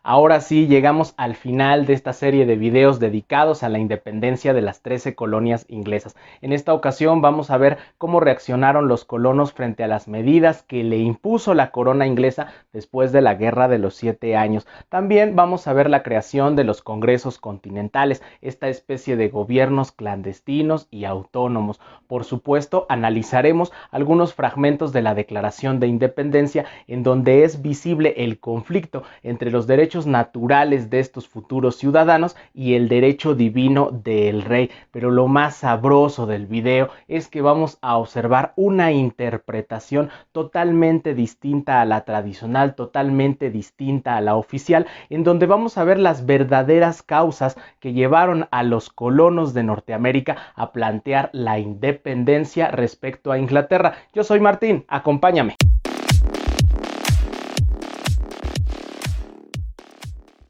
Ahora sí, llegamos al final de esta serie de videos dedicados a la independencia de las 13 colonias inglesas. En esta ocasión vamos a ver cómo reaccionaron los colonos frente a las medidas que le impuso la corona inglesa después de la Guerra de los 7 años. También vamos a ver la creación de los congresos continentales, esta especie de gobiernos clandestinos y autónomos. Por supuesto, analizaremos algunos fragmentos de la Declaración de Independencia en donde es visible el conflicto entre los derechos naturales de estos futuros ciudadanos y el derecho divino del rey. Pero lo más sabroso del video es que vamos a observar una interpretación totalmente distinta a la tradicional, totalmente distinta a la oficial, en donde vamos a ver las verdaderas causas que llevaron a los colonos de Norteamérica a plantear la independencia respecto a Inglaterra. Yo soy Martín, acompáñame.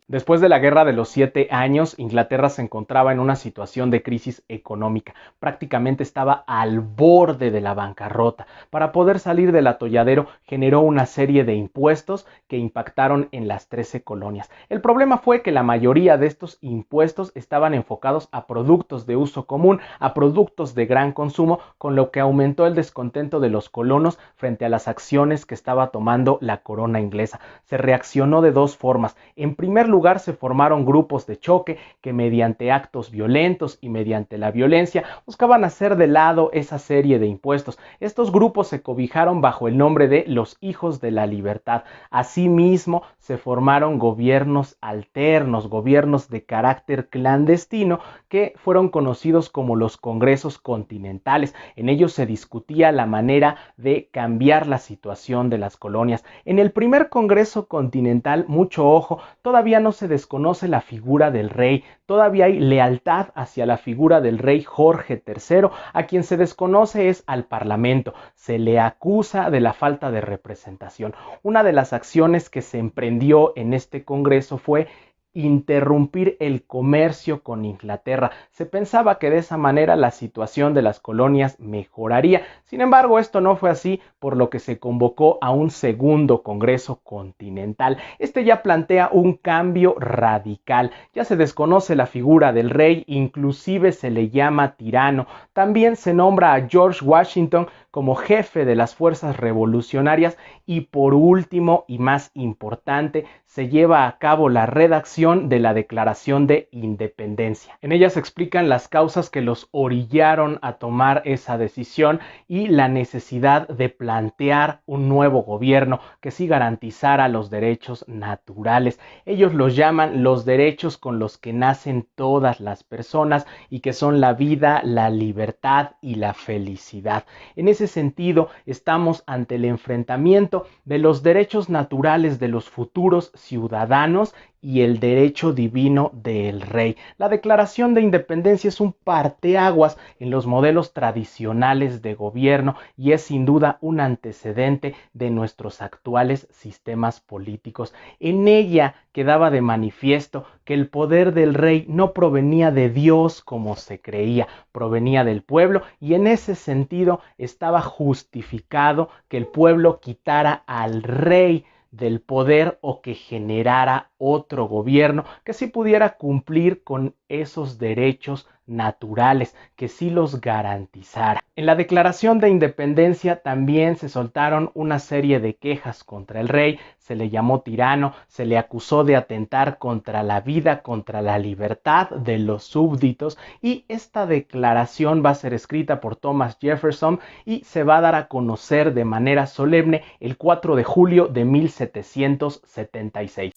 Después de la Guerra de los 7 años, Inglaterra se encontraba en una situación de crisis económica. Prácticamente estaba al borde de la bancarrota. Para poder salir del atolladero, generó una serie de impuestos que impactaron en las 13 colonias. El problema fue que la mayoría de estos impuestos estaban enfocados a productos de uso común, a productos de gran consumo, con lo que aumentó el descontento de los colonos frente a las acciones que estaba tomando la corona inglesa. Se reaccionó de dos formas. En primer lugar, se formaron grupos de choque que mediante actos violentos y mediante la violencia buscaban hacer de lado esa serie de impuestos. Estos grupos se cobijaron bajo el nombre de los Hijos de la Libertad. Asimismo, se formaron gobiernos alternos, gobiernos de carácter clandestino que fueron conocidos como los congresos continentales. En ellos se discutía la manera de cambiar la situación de las colonias. En el primer congreso continental, mucho ojo, todavía no se desconoce la figura del rey, todavía hay lealtad hacia la figura del rey Jorge III, a quien se desconoce es al Parlamento, se le acusa de la falta de representación. Una de las acciones que se emprendió en este congreso fue interrumpir el comercio con Inglaterra. Se pensaba que de esa manera la situación de las colonias mejoraría. Sin embargo, esto no fue así, por lo que se convocó a un segundo Congreso Continental. Este ya plantea un cambio radical. Ya se desconoce la figura del rey, inclusive se le llama tirano. También se nombra a George Washington como jefe de las fuerzas revolucionarias y por último y más importante, se lleva a cabo la redacción de la Declaración de Independencia. En ella se explican las causas que los orillaron a tomar esa decisión y la necesidad de plantear un nuevo gobierno que sí garantizara los derechos naturales. Ellos los llaman los derechos con los que nacen todas las personas y que son la vida, la libertad y la felicidad. En ese sentido, estamos ante el enfrentamiento de los derechos naturales de los futuros ciudadanos y el derecho divino del rey. La Declaración de Independencia es un parteaguas en los modelos tradicionales de gobierno y es sin duda un antecedente de nuestros actuales sistemas políticos. En ella quedaba de manifiesto que el poder del rey no provenía de Dios como se creía, provenía del pueblo y en ese sentido estaba justificado que el pueblo quitara al rey del poder o que generara otro gobierno que sí pudiera cumplir con esos derechos naturales, que sí los garantizara. En la Declaración de Independencia también se soltaron una serie de quejas contra el rey, se le llamó tirano, se le acusó de atentar contra la vida, contra la libertad de los súbditos y esta declaración va a ser escrita por Thomas Jefferson y se va a dar a conocer de manera solemne el 4 de julio de 1776.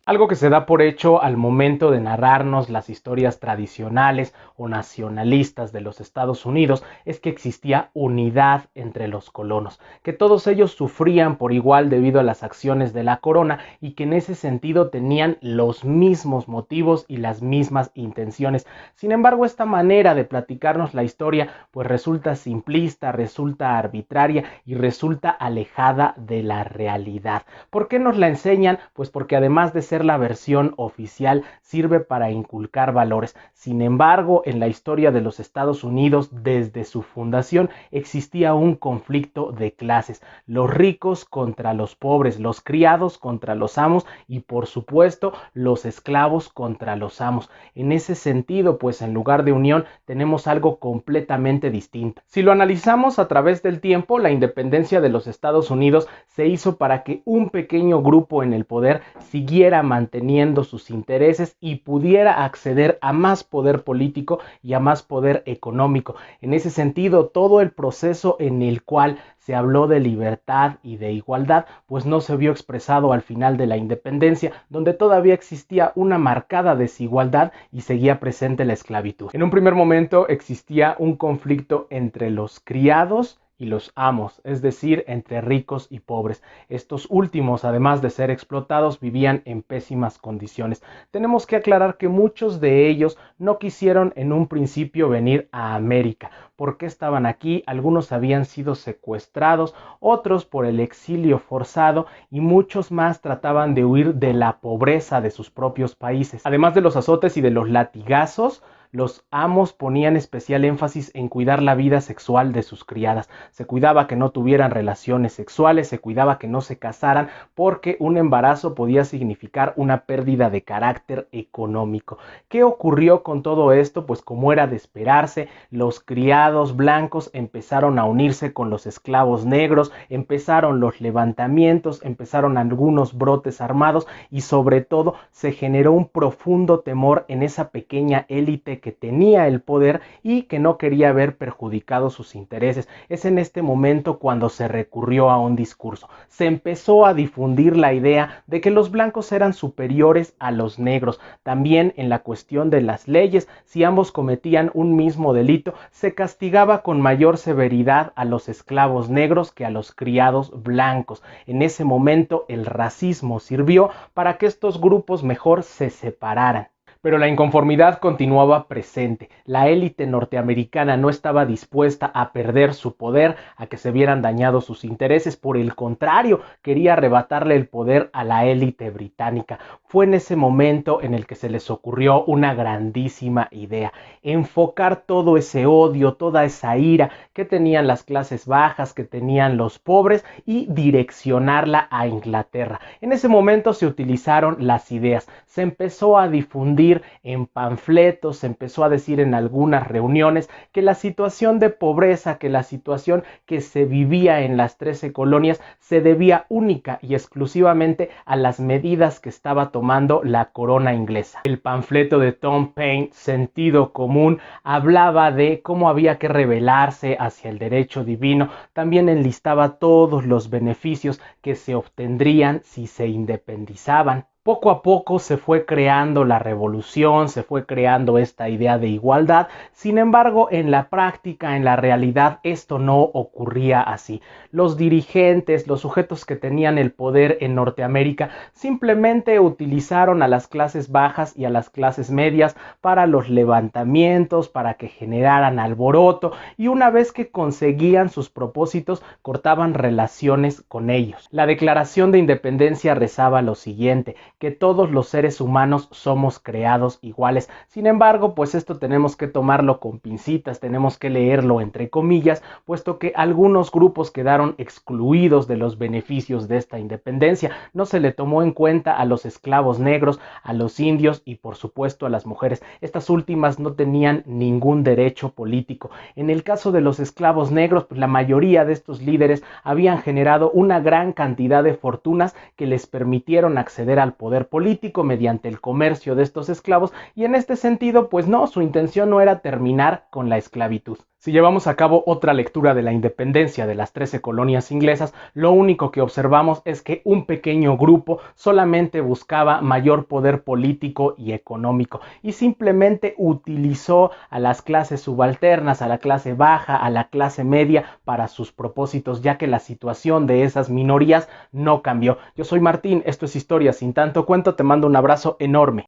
Algo que se da por hecho al momento de narrarnos las historias tradicionales o nacionalistas de los Estados Unidos es que existía unidad entre los colonos, que todos ellos sufrían por igual debido a las acciones de la corona y que en ese sentido tenían los mismos motivos y las mismas intenciones. Sin embargo, esta manera de platicarnos la historia pues resulta simplista, resulta arbitraria y resulta alejada de la realidad. ¿Por qué nos la enseñan? Pues porque además de ser ser la versión oficial, sirve para inculcar valores. Sin embargo, en la historia de los Estados Unidos, desde su fundación, existía un conflicto de clases. Los ricos contra los pobres, los criados contra los amos y, por supuesto, los esclavos contra los amos. En ese sentido, pues en lugar de unión, tenemos algo completamente distinto. Si lo analizamos a través del tiempo, la independencia de los Estados Unidos se hizo para que un pequeño grupo en el poder siguiera manteniendo sus intereses y pudiera acceder a más poder político y a más poder económico. En ese sentido, todo el proceso en el cual se habló de libertad y de igualdad, pues no se vio expresado al final de la independencia, donde todavía existía una marcada desigualdad y seguía presente la esclavitud. En un primer momento existía un conflicto entre los criados y los amos, es decir, entre ricos y pobres. Estos últimos, además de ser explotados, vivían en pésimas condiciones. Tenemos que aclarar que muchos de ellos no quisieron en un principio venir a América. ¿Por qué estaban aquí? Algunos habían sido secuestrados, otros por el exilio forzado y muchos más trataban de huir de la pobreza de sus propios países. Además de los azotes y de los latigazos, los amos ponían especial énfasis en cuidar la vida sexual de sus criadas. Se cuidaba que no tuvieran relaciones sexuales, se cuidaba que no se casaran, porque un embarazo podía significar una pérdida de carácter económico. ¿Qué ocurrió con todo esto? Pues como era de esperarse, los criados blancos empezaron a unirse con los esclavos negros, empezaron los levantamientos, empezaron algunos brotes armados y sobre todo se generó un profundo temor en esa pequeña élite que tenía el poder y que no quería ver perjudicados sus intereses. Es en este momento cuando se recurrió a un discurso. Se empezó a difundir la idea de que los blancos eran superiores a los negros. También en la cuestión de las leyes, si ambos cometían un mismo delito, se castigaba con mayor severidad a los esclavos negros que a los criados blancos. En ese momento el racismo sirvió para que estos grupos mejor se separaran. Pero la inconformidad continuaba presente. La élite norteamericana no estaba dispuesta a perder su poder, a que se vieran dañados sus intereses. Por el contrario, quería arrebatarle el poder a la élite británica. Fue en ese momento en el que se les ocurrió una grandísima idea: enfocar todo ese odio, toda esa ira que tenían las clases bajas, que tenían los pobres, y direccionarla a Inglaterra. En ese momento se utilizaron las ideas. Se empezó a difundir en panfletos, se empezó a decir en algunas reuniones que la situación de pobreza, que la situación que se vivía en las 13 colonias se debía única y exclusivamente a las medidas que estaba tomando la corona inglesa. El panfleto de Tom Paine, Sentido Común, hablaba de cómo había que rebelarse hacia el derecho divino. También enlistaba todos los beneficios que se obtendrían si se independizaban. Poco a poco se fue creando la revolución, se fue creando esta idea de igualdad. Sin embargo, en la práctica, en la realidad, esto no ocurría así. Los dirigentes, los sujetos que tenían el poder en Norteamérica, simplemente utilizaron a las clases bajas y a las clases medias para los levantamientos, para que generaran alboroto, y una vez que conseguían sus propósitos, cortaban relaciones con ellos. La Declaración de Independencia rezaba lo siguiente: que todos los seres humanos somos creados iguales. Sin embargo, pues esto tenemos que tomarlo con pincitas, tenemos que leerlo entre comillas, puesto que algunos grupos quedaron excluidos de los beneficios de esta independencia. No se le tomó en cuenta a los esclavos negros, a los indios y por supuesto a las mujeres. Estas últimas no tenían ningún derecho político. En el caso de los esclavos negros, pues la mayoría de estos líderes habían generado una gran cantidad de fortunas que les permitieron acceder al poder político mediante el comercio de estos esclavos, y en este sentido, pues no, su intención no era terminar con la esclavitud. Si llevamos a cabo otra lectura de la independencia de las 13 colonias inglesas, lo único que observamos es que un pequeño grupo solamente buscaba mayor poder político y económico y simplemente utilizó a las clases subalternas, a la clase baja, a la clase media para sus propósitos, ya que la situación de esas minorías no cambió. Yo soy Martín, esto es Historia sin tanto cuento, te mando un abrazo enorme.